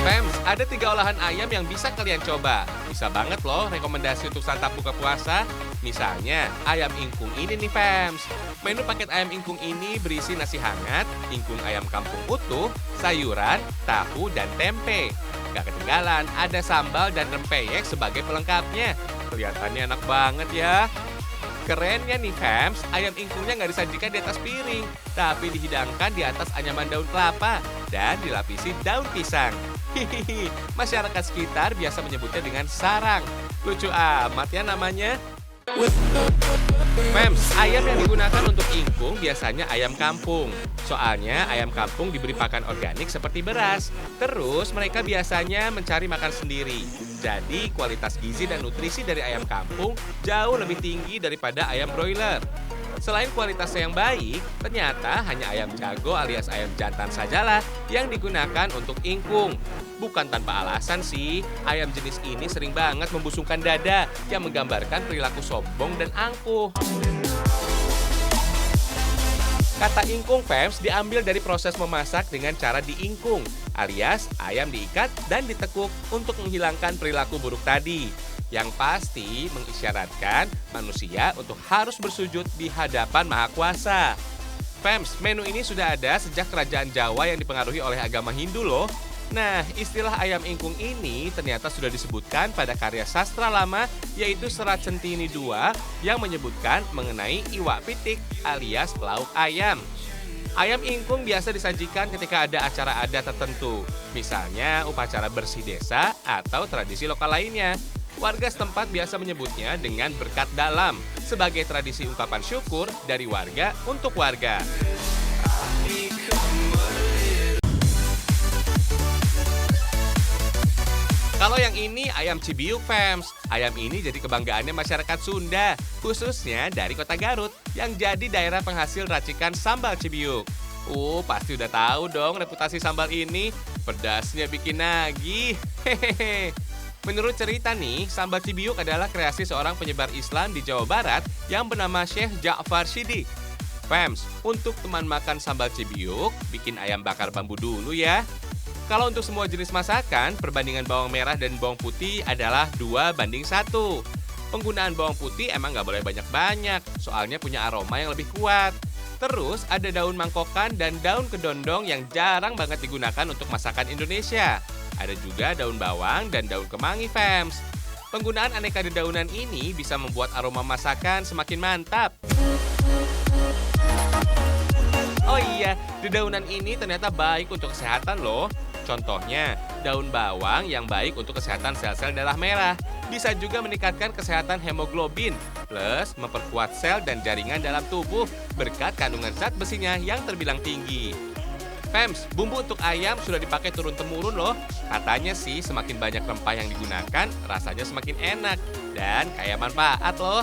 Fems, ada 3 olahan ayam yang bisa kalian coba. Bisa banget loh rekomendasi untuk santap buka puasa. Misalnya, ayam ingkung ini nih Fems. Menu paket ayam ingkung ini berisi nasi hangat, ingkung ayam kampung utuh, sayuran, tahu, dan tempe. Gak ketinggalan, ada sambal dan rempeyek sebagai pelengkapnya. Kelihatannya enak banget ya. Kerennya nih Fems, ayam ingkungnya nggak disajikan di atas piring, tapi dihidangkan di atas anyaman daun kelapa dan dilapisi daun pisang. Hihihi, masyarakat sekitar biasa menyebutnya dengan sarang. Lucu amat ya namanya. Fems, ayam yang digunakan untuk ingkung biasanya ayam kampung. Soalnya ayam kampung diberi pakan organik seperti beras. Terus mereka biasanya mencari makan sendiri. Jadi kualitas gizi dan nutrisi dari ayam kampung jauh lebih tinggi daripada ayam broiler. Selain kualitasnya yang baik, ternyata hanya ayam jago alias ayam jantan sajalah yang digunakan untuk ingkung. Bukan tanpa alasan sih, ayam jenis ini sering banget membusungkan dada yang menggambarkan perilaku sombong dan angkuh. Kata ingkung Fems diambil dari proses memasak dengan cara diingkung, alias ayam diikat dan ditekuk untuk menghilangkan perilaku buruk tadi. Yang pasti mengisyaratkan manusia untuk harus bersujud di hadapan Maha Kuasa. Fems, menu ini sudah ada sejak kerajaan Jawa yang dipengaruhi oleh agama Hindu loh. Nah, istilah ayam ingkung ini ternyata sudah disebutkan pada karya sastra lama yaitu Serat Centini II yang menyebutkan mengenai iwak pitik alias lauk ayam. Ayam ingkung biasa disajikan ketika ada acara adat tertentu, misalnya upacara bersih desa atau tradisi lokal lainnya. Warga setempat biasa menyebutnya dengan berkat dalam sebagai tradisi ungkapan syukur dari warga untuk warga. Kalau yang ini ayam cibiuk Fems. Ayam ini jadi kebanggaannya masyarakat Sunda, khususnya dari kota Garut yang jadi daerah penghasil racikan sambal cibiuk. Pasti udah tahu dong reputasi sambal ini. Pedasnya bikin nagih. Hehehe. Menurut cerita nih, sambal cibiuk adalah kreasi seorang penyebar Islam di Jawa Barat yang bernama Syekh Ja'far Shiddiq. Fems, untuk teman makan sambal cibiuk, bikin ayam bakar bambu dulu ya. Kalau untuk semua jenis masakan, perbandingan bawang merah dan bawang putih adalah 2:1. Penggunaan bawang putih emang nggak boleh banyak-banyak, soalnya punya aroma yang lebih kuat. Terus ada daun mangkokan dan daun kedondong yang jarang banget digunakan untuk masakan Indonesia. Ada juga daun bawang dan daun kemangi Fems. Penggunaan aneka dedaunan ini bisa membuat aroma masakan semakin mantap. Oh iya, dedaunan ini ternyata baik untuk kesehatan loh. Contohnya, daun bawang yang baik untuk kesehatan sel-sel darah merah. Bisa juga meningkatkan kesehatan hemoglobin, plus memperkuat sel dan jaringan dalam tubuh berkat kandungan zat besinya yang terbilang tinggi. Fems, bumbu untuk ayam sudah dipakai turun-temurun loh. Katanya sih semakin banyak rempah yang digunakan, rasanya semakin enak dan kaya manfaat loh.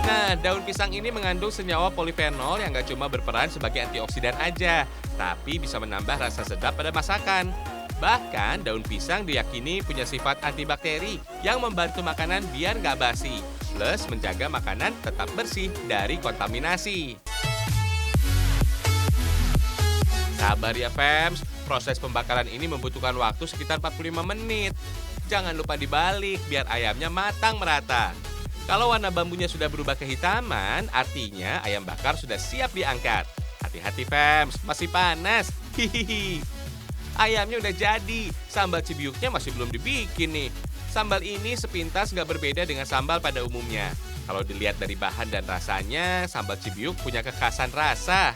Nah, daun pisang ini mengandung senyawa polifenol yang gak cuma berperan sebagai antioksidan aja, tapi bisa menambah rasa sedap pada masakan. Bahkan, daun pisang diyakini punya sifat antibakteri yang membantu makanan biar gak basi, plus menjaga makanan tetap bersih dari kontaminasi. Sabar ya Fems, proses pembakaran ini membutuhkan waktu sekitar 45 menit. Jangan lupa dibalik biar ayamnya matang merata. Kalau warna bambunya sudah berubah kehitaman, artinya ayam bakar sudah siap diangkat. Hati-hati Fems, masih panas. Hihihi. Ayamnya udah jadi, sambal cibiuknya masih belum dibikin nih. Sambal ini sepintas nggak berbeda dengan sambal pada umumnya. Kalau dilihat dari bahan dan rasanya, sambal cibiuk punya kekhasan rasa.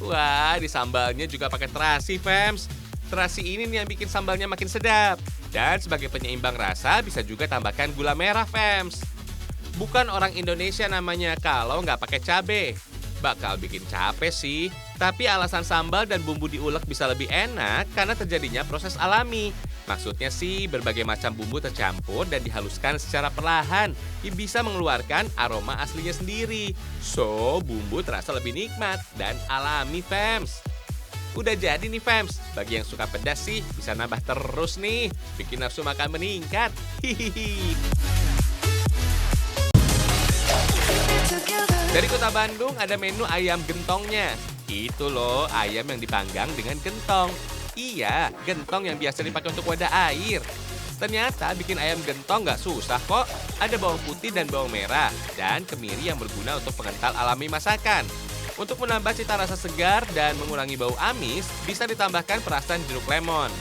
Wah, di sambalnya juga pakai terasi Fems. Terasi ini nih yang bikin sambalnya makin sedap. Dan sebagai penyeimbang rasa bisa juga tambahkan gula merah Fems. Bukan orang Indonesia namanya kalau nggak pakai cabai. Bakal bikin capek sih. Tapi alasan sambal dan bumbu diulek bisa lebih enak karena terjadinya proses alami. Maksudnya sih berbagai macam bumbu tercampur dan dihaluskan secara perlahan. Bisa mengeluarkan aroma aslinya sendiri. So, bumbu terasa lebih nikmat dan alami Fems. Udah jadi nih Fems. Bagi yang suka pedas sih bisa nambah terus nih. Bikin nafsu makan meningkat. Hihihi. Dari kota Bandung ada menu ayam gentongnya. Itu loh ayam yang dipanggang dengan gentong. Iya, gentong yang biasa dipakai untuk wadah air. Ternyata bikin ayam gentong nggak susah kok. Ada bawang putih dan bawang merah, dan kemiri yang berguna untuk pengental alami masakan. Untuk menambah cita rasa segar dan mengurangi bau amis, bisa ditambahkan perasan jeruk lemon.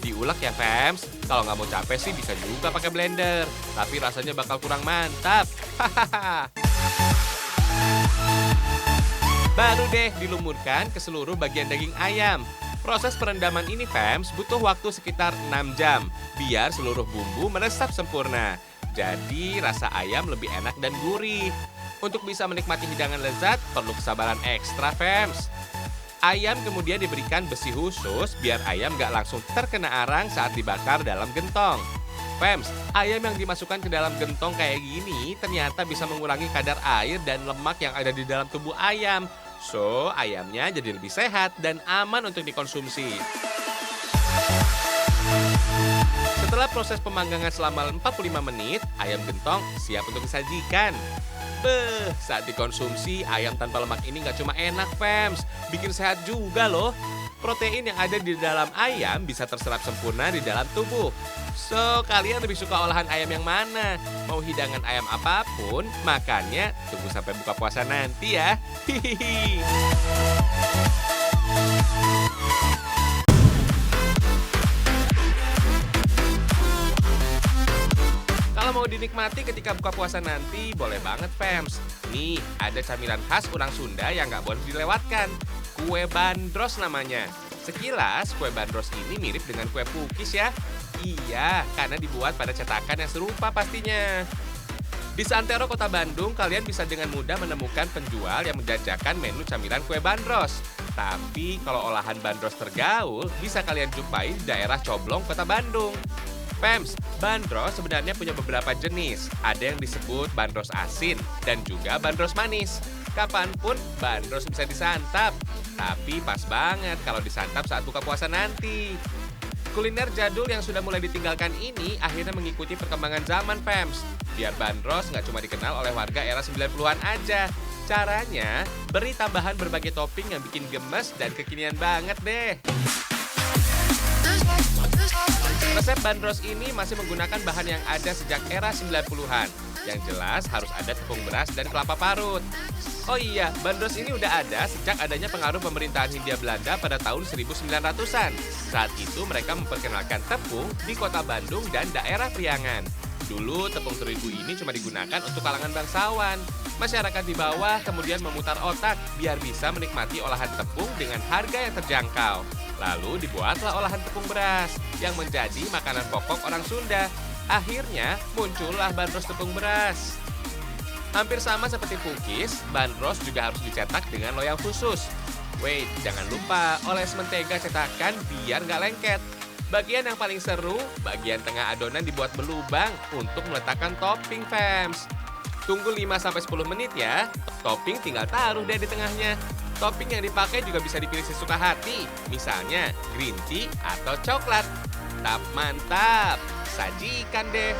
Diulek ya fams, kalau nggak mau capek sih bisa juga pakai blender. Tapi rasanya bakal kurang mantap. Hahaha. Baru deh dilumurkan ke seluruh bagian daging ayam. Proses perendaman ini fams butuh waktu sekitar 6 jam, biar seluruh bumbu meresap sempurna. Jadi rasa ayam lebih enak dan gurih. Untuk bisa menikmati hidangan lezat, perlu kesabaran ekstra fams. Ayam kemudian diberikan besi khusus biar ayam nggak langsung terkena arang saat dibakar dalam gentong. Fams, ayam yang dimasukkan ke dalam gentong kayak gini ternyata bisa mengurangi kadar air dan lemak yang ada di dalam tubuh ayam. So, ayamnya jadi lebih sehat dan aman untuk dikonsumsi. Setelah proses pemanggangan selama 45 menit, ayam gentong siap untuk disajikan. Saat dikonsumsi, ayam tanpa lemak ini nggak cuma enak, fams, bikin sehat juga loh. Protein yang ada di dalam ayam bisa terserap sempurna di dalam tubuh. So, kalian lebih suka olahan ayam yang mana? Mau hidangan ayam apapun, makannya tunggu sampai buka puasa nanti ya. Hihihi. Kalau mau dinikmati ketika buka puasa nanti, boleh banget fams. Nih, ada camilan khas orang Sunda yang nggak boleh dilewatkan. Kue bandros namanya. Sekilas, kue bandros ini mirip dengan kue pukis ya. Iya, karena dibuat pada cetakan yang serupa pastinya. Di Santero, Kota Bandung, kalian bisa dengan mudah menemukan penjual yang menjajakan menu camilan kue bandros. Tapi kalau olahan bandros tergaul, bisa kalian jumpai di daerah Coblong, Kota Bandung. Fams, bandros sebenarnya punya beberapa jenis. Ada yang disebut bandros asin dan juga bandros manis. Kapanpun bandros bisa disantap. Tapi pas banget kalau disantap saat buka puasa nanti. Kuliner jadul yang sudah mulai ditinggalkan ini akhirnya mengikuti perkembangan zaman fams. Biar bandros nggak cuma dikenal oleh warga era 90-an aja. Caranya, beri tambahan berbagai topping yang bikin gemes dan kekinian banget deh. Resep bandros ini masih menggunakan bahan yang ada sejak era 90-an. Yang jelas harus ada tepung beras dan kelapa parut. Oh iya, bandros ini udah ada sejak adanya pengaruh pemerintahan Hindia Belanda pada tahun 1900-an. Saat itu mereka memperkenalkan tepung di kota Bandung dan daerah Priangan. Dulu tepung terigu ini cuma digunakan untuk kalangan bangsawan. Masyarakat di bawah kemudian memutar otak biar bisa menikmati olahan tepung dengan harga yang terjangkau. Lalu dibuatlah olahan tepung beras yang menjadi makanan pokok orang Sunda. Akhirnya muncullah bandros tepung beras. Hampir sama seperti pukis, bandros juga harus dicetak dengan loyang khusus. Wait, jangan lupa oles mentega cetakan biar nggak lengket. Bagian yang paling seru, bagian tengah adonan dibuat berlubang untuk meletakkan topping fams. Tunggu 5-10 menit ya, topping tinggal taruh deh di tengahnya. Topping yang dipakai juga bisa dipilih sesuka hati, misalnya green tea atau coklat. Mantap, sajikan deh.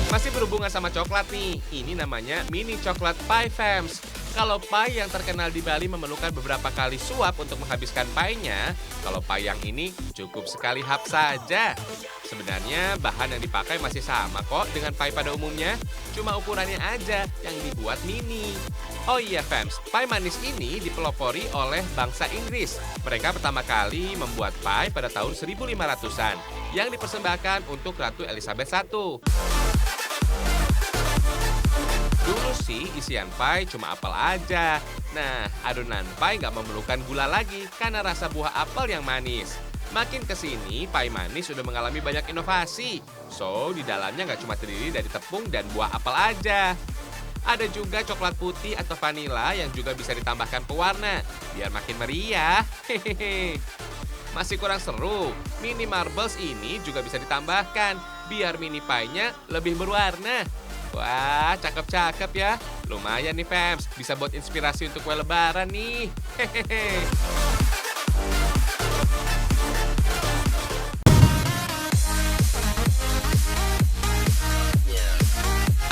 Masih berhubungan sama coklat nih, ini namanya mini coklat pie fams. Kalau pie yang terkenal di Bali memerlukan beberapa kali suap untuk menghabiskan pie-nya, kalau pie yang ini cukup sekali hap saja. Sebenarnya bahan yang dipakai masih sama kok dengan pie pada umumnya, cuma ukurannya aja yang dibuat mini. Oh iya fams, pie manis ini dipelopori oleh bangsa Inggris. Mereka pertama kali membuat pie pada tahun 1500-an yang dipersembahkan untuk Ratu Elizabeth I. Dulu sih isian pie cuma apel aja. Nah, adonan pie nggak memerlukan gula lagi karena rasa buah apel yang manis. Makin kesini, pie manis sudah mengalami banyak inovasi. So, di dalamnya nggak cuma terdiri dari tepung dan buah apel aja. Ada juga coklat putih atau vanila yang juga bisa ditambahkan pewarna, biar makin meriah. Hehehe. Masih kurang seru, mini marbles ini juga bisa ditambahkan, biar mini pie-nya lebih berwarna. Wah, cakep-cakep ya. Lumayan nih fams, bisa buat inspirasi untuk kue lebaran nih. Hehehe.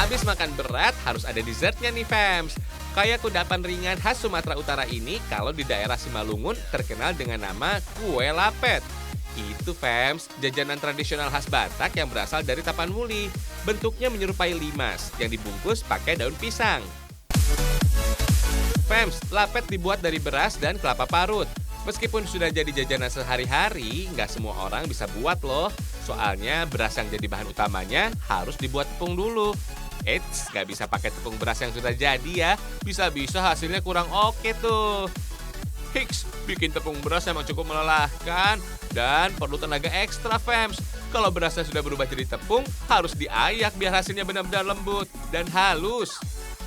Habis makan berat, harus ada dessertnya nih fams. Kayak kudapan ringan khas Sumatera Utara ini kalau di daerah Simalungun terkenal dengan nama kue lapet. Itu fams, jajanan tradisional khas Batak yang berasal dari Tapanuli. Bentuknya menyerupai limas yang dibungkus pakai daun pisang. Fams, lapet dibuat dari beras dan kelapa parut. Meskipun sudah jadi jajanan sehari-hari, nggak semua orang bisa buat loh. Soalnya beras yang jadi bahan utamanya harus dibuat tepung dulu. Eits, nggak bisa pakai tepung beras yang sudah jadi ya. Bisa-bisa hasilnya kurang oke tuh. Hiks, bikin tepung beras emang cukup melelahkan dan perlu tenaga ekstra fams. Kalau berasnya sudah berubah jadi tepung, harus diayak biar hasilnya benar-benar lembut dan halus.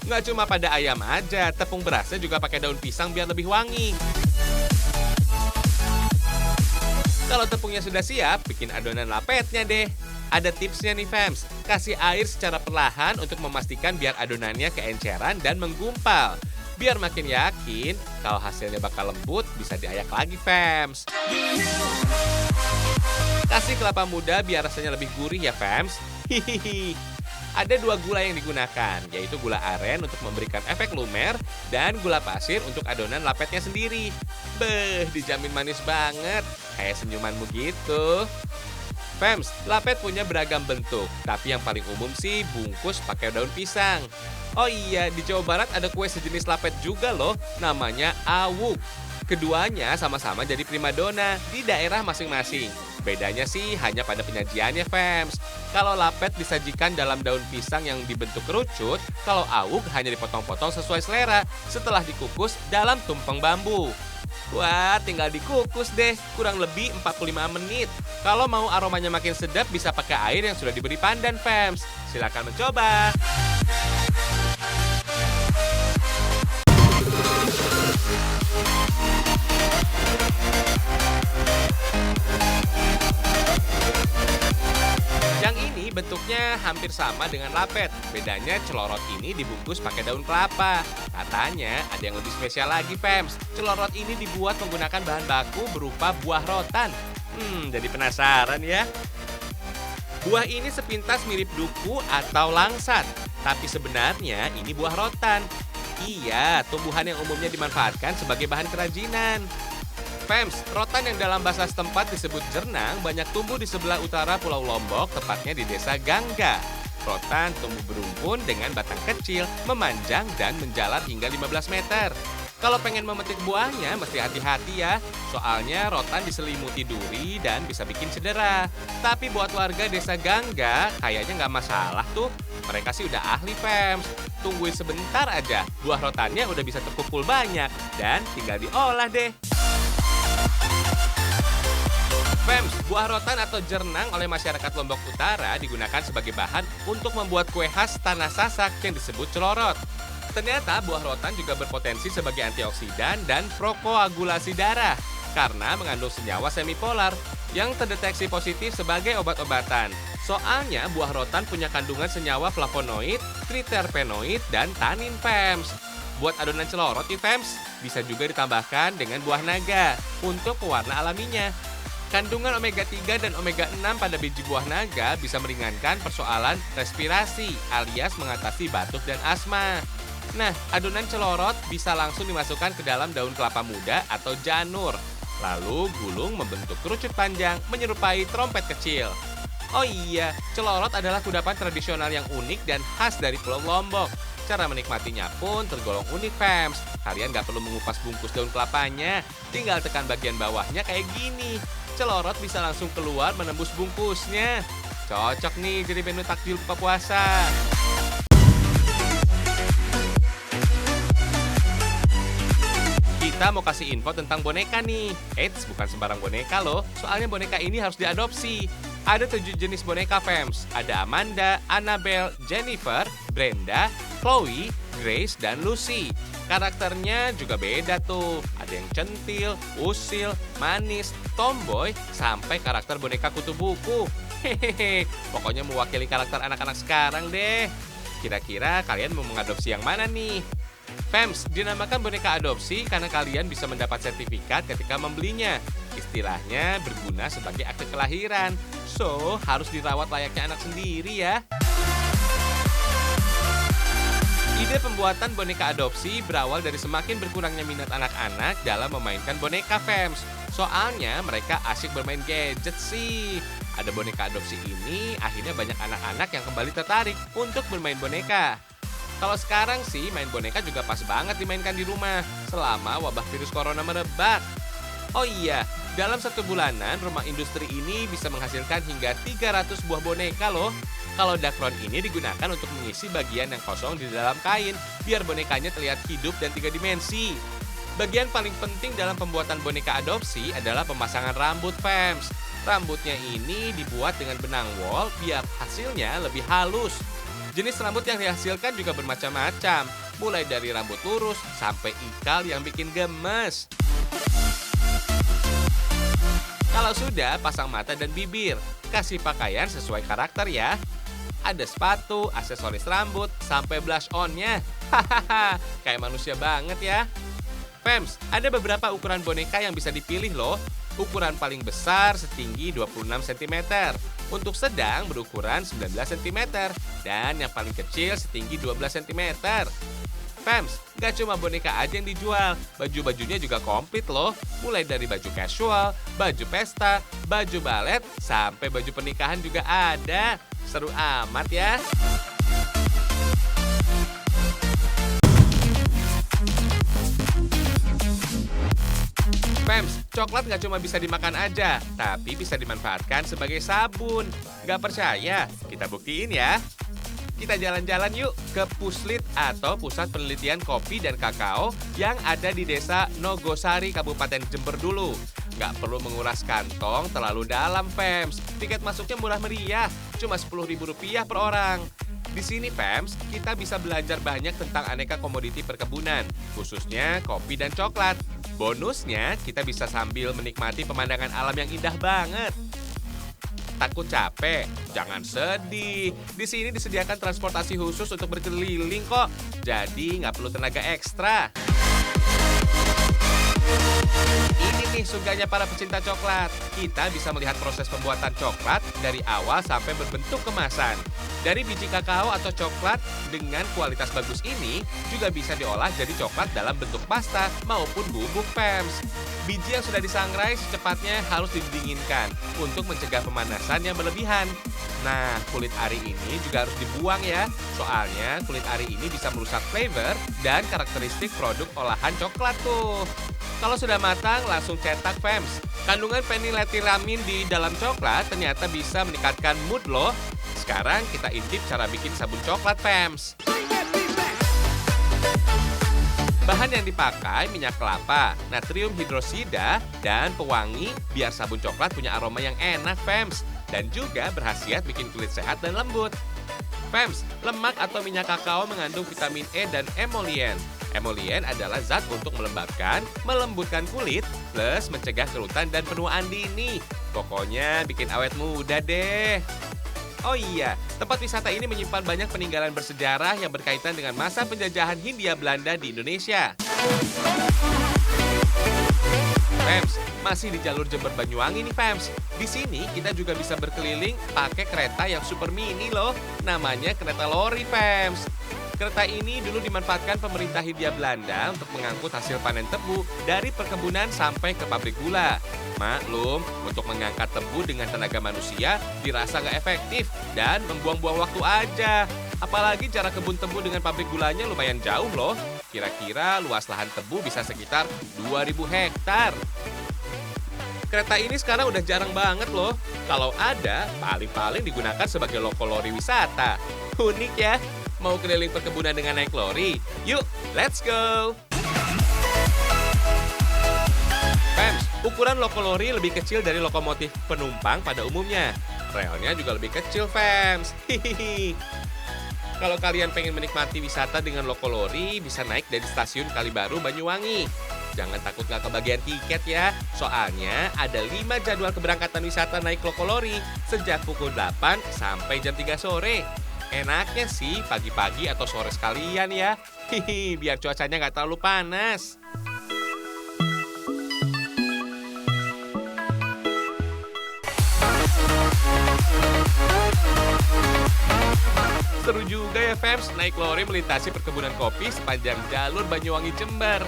Nggak cuma pada ayam aja, tepung berasnya juga pakai daun pisang biar lebih wangi. Kalau tepungnya sudah siap, bikin adonan lapetnya deh. Ada tipsnya nih fams, kasih air secara perlahan untuk memastikan biar adonannya keenceran dan menggumpal. Biar makin yakin, kalau hasilnya bakal lembut, bisa diayak lagi fams. Kasih kelapa muda biar rasanya lebih gurih ya fams. Hihihi. Ada 2 gula yang digunakan, yaitu gula aren untuk memberikan efek lumer dan gula pasir untuk adonan lapetnya sendiri. Beh, dijamin manis banget, kayak senyumanmu gitu. Fams, lapet punya beragam bentuk, tapi yang paling umum sih bungkus pakai daun pisang. Oh iya, di Jawa Barat ada kue sejenis lapet juga loh, namanya awuk. Keduanya sama-sama jadi primadona di daerah masing-masing. Bedanya sih hanya pada penyajiannya fams. Kalau lapet disajikan dalam daun pisang yang dibentuk kerucut, kalau awuk hanya dipotong-potong sesuai selera setelah dikukus dalam tumpeng bambu. Wah, tinggal dikukus deh, kurang lebih 45 menit. Kalau mau aromanya makin sedap bisa pakai air yang sudah diberi pandan fams. Silakan mencoba. Yang ini bentuknya hampir sama dengan lapet. Bedanya celorot ini dibungkus pakai daun kelapa. Katanya ada yang lebih spesial lagi fams. Celorot ini dibuat menggunakan bahan baku berupa buah rotan. Jadi penasaran ya. Buah ini sepintas mirip duku atau langsat. Tapi sebenarnya ini buah rotan. Iya, tumbuhan yang umumnya dimanfaatkan sebagai bahan kerajinan. Fams, rotan yang dalam bahasa setempat disebut jernang banyak tumbuh di sebelah utara Pulau Lombok, tepatnya di desa Gangga. Rotan tumbuh berumpun dengan batang kecil, memanjang dan menjalar hingga 15 meter. Kalau pengen memetik buahnya, mesti hati-hati ya. Soalnya rotan diselimuti duri dan bisa bikin cedera. Tapi buat warga desa Gangga, kayaknya nggak masalah tuh. Mereka sih udah ahli fams. Tungguin sebentar aja, buah rotannya udah bisa terkumpul banyak. Dan tinggal diolah deh. Fams, buah rotan atau jernang oleh masyarakat Lombok Utara digunakan sebagai bahan untuk membuat kue khas tanah Sasak yang disebut celorot. Ternyata buah rotan juga berpotensi sebagai antioksidan dan prokoagulasi darah karena mengandung senyawa semipolar yang terdeteksi positif sebagai obat-obatan. Soalnya buah rotan punya kandungan senyawa flavonoid, triterpenoid, dan tanin fams. Buat adonan celorot nih fams, bisa juga ditambahkan dengan buah naga untuk pewarna alaminya. Kandungan omega 3 dan omega 6 pada biji buah naga bisa meringankan persoalan respirasi alias mengatasi batuk dan asma. Nah, adonan celorot bisa langsung dimasukkan ke dalam daun kelapa muda atau janur. Lalu gulung membentuk kerucut panjang menyerupai trompet kecil. Oh iya, celorot adalah kudapan tradisional yang unik dan khas dari Pulau Lombok. Cara menikmatinya pun tergolong unik fams. Kalian nggak perlu mengupas bungkus daun kelapanya, tinggal tekan bagian bawahnya kayak gini. Celorot bisa langsung keluar menembus bungkusnya. Cocok nih jadi menu takjil buka puasa. Kita mau kasih info tentang boneka nih. Eits, bukan sembarang boneka loh. Soalnya boneka ini harus diadopsi. Ada 7 jenis boneka fams. Ada Amanda, Annabelle, Jennifer, Brenda, Chloe, Grace, dan Lucy. Karakternya juga beda tuh. Ada yang centil, usil, manis, tomboy, sampai karakter boneka kutu buku. Hehehe, pokoknya mewakili karakter anak-anak sekarang deh. Kira-kira kalian mau mengadopsi yang mana nih? Fams, dinamakan boneka adopsi karena kalian bisa mendapat sertifikat ketika membelinya. Istilahnya berguna sebagai akte kelahiran. So, harus dirawat layaknya anak sendiri ya. Ide pembuatan boneka adopsi berawal dari semakin berkurangnya minat anak-anak dalam memainkan boneka Fems. Soalnya mereka asik bermain gadget sih. Ada boneka adopsi ini, akhirnya banyak anak-anak yang kembali tertarik untuk bermain boneka. Kalau sekarang sih main boneka juga pas banget dimainkan di rumah selama wabah virus corona merebak. Oh iya, dalam 1 bulanan rumah industri ini bisa menghasilkan hingga 300 buah boneka loh. Kalau dakron ini digunakan untuk mengisi bagian yang kosong di dalam kain, biar bonekanya terlihat hidup dan 3 dimensi. Bagian paling penting dalam pembuatan boneka adopsi adalah pemasangan rambut Fems. Rambutnya ini dibuat dengan benang wol biar hasilnya lebih halus. Jenis rambut yang dihasilkan juga bermacam-macam, mulai dari rambut lurus sampai ikal yang bikin gemes. Kalau sudah, pasang mata dan bibir. Kasih pakaian sesuai karakter ya. Ada sepatu, aksesoris rambut, sampai blush on-nya. Hahaha, kayak manusia banget ya. Fems, ada beberapa ukuran boneka yang bisa dipilih loh. Ukuran paling besar setinggi 26 cm. Untuk sedang berukuran 19 cm. Dan yang paling kecil setinggi 12 cm. Fems, gak cuma boneka aja yang dijual, baju-bajunya juga komplit loh. Mulai dari baju casual, baju pesta, baju balet, sampai baju pernikahan juga ada. Seru amat ya. Fems, coklat gak cuma bisa dimakan aja, tapi bisa dimanfaatkan sebagai sabun. Gak percaya? Kita buktiin ya. Kita jalan-jalan yuk ke Puslit atau Pusat Penelitian Kopi dan Kakao yang ada di Desa Nogosari, Kabupaten Jember dulu. Nggak perlu menguras kantong terlalu dalam, Fems. Tiket masuknya murah meriah, cuma Rp10.000 per orang. Di sini, Fems, kita bisa belajar banyak tentang aneka komoditi perkebunan, khususnya kopi dan coklat. Bonusnya, kita bisa sambil menikmati pemandangan alam yang indah banget. Takut capek? Jangan sedih. Di sini disediakan transportasi khusus untuk berkeliling kok. Jadi nggak perlu tenaga ekstra. Ini nih surganya para pecinta coklat. Kita bisa melihat proses pembuatan coklat dari awal sampai berbentuk kemasan. Dari biji kakao atau coklat dengan kualitas bagus ini juga bisa diolah jadi coklat dalam bentuk pasta maupun bubuk Fems. Biji yang sudah disangrai secepatnya harus didinginkan untuk mencegah pemanasan yang berlebihan. Nah, kulit ari ini juga harus dibuang ya. Soalnya kulit ari ini bisa merusak flavor dan karakteristik produk olahan coklat tuh. Kalau sudah matang, langsung cetak Fems. Kandungan feniletilamin di dalam coklat ternyata bisa meningkatkan mood loh. Sekarang kita intip cara bikin sabun coklat Fems. Bahan yang dipakai minyak kelapa, natrium hidrosida, dan pewangi biar sabun coklat punya aroma yang enak Fems. Dan juga berkhasiat bikin kulit sehat dan lembut. Fems, lemak atau minyak kakao mengandung vitamin E dan emolien. Emolien adalah zat untuk melembabkan, melembutkan kulit, plus mencegah kerutan dan penuaan dini. Pokoknya bikin awet muda deh. Oh iya, tempat wisata ini menyimpan banyak peninggalan bersejarah yang berkaitan dengan masa penjajahan Hindia Belanda di Indonesia. Fems, masih di jalur Jember Banyuwangi nih Fems. Di sini kita juga bisa berkeliling pakai kereta yang super mini loh. Namanya kereta lori Fems. Kereta ini dulu dimanfaatkan pemerintah Hindia Belanda untuk mengangkut hasil panen tebu dari perkebunan sampai ke pabrik gula. Maklum, untuk mengangkat tebu dengan tenaga manusia dirasa nggak efektif dan membuang-buang waktu aja. Apalagi jarak kebun tebu dengan pabrik gulanya lumayan jauh loh. Kira-kira luas lahan tebu bisa sekitar 2.000 hektar. Kereta ini sekarang udah jarang banget loh. Kalau ada, paling-paling digunakan sebagai loko lori wisata. Unik ya. Mau keliling perkebunan dengan naik lori? Yuk, let's go! Fems, ukuran loko lori lebih kecil dari lokomotif penumpang pada umumnya. Relnya juga lebih kecil, Fems. Hihihi. Kalau kalian pengen menikmati wisata dengan loko lori, bisa naik dari stasiun Kalibaru, Banyuwangi. Jangan takut nggak kebagian tiket ya. Soalnya ada 5 jadwal keberangkatan wisata naik loko lori sejak pukul 8 sampai jam 3 sore. Enaknya sih pagi-pagi atau sore sekalian ya. Hihi, biar cuacanya nggak terlalu panas. Seru juga ya Fems, naik lori melintasi perkebunan kopi sepanjang jalur Banyuwangi Jember.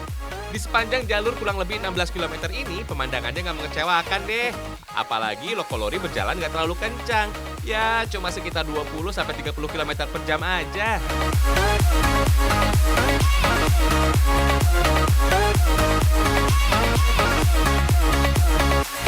Di sepanjang jalur kurang lebih 16 km ini, pemandangannya nggak mengecewakan deh. Apalagi loko lori berjalan nggak terlalu kencang. Ya, cuma sekitar 20-30 km per jam aja.